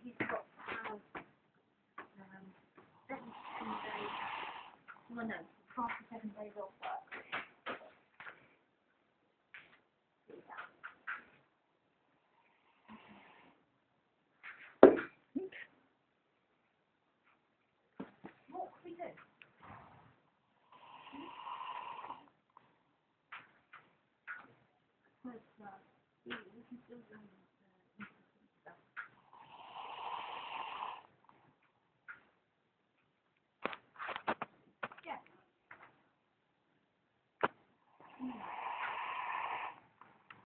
he's got to have 17 days, well no, 5 to 7 days off work. What can we do? We can still do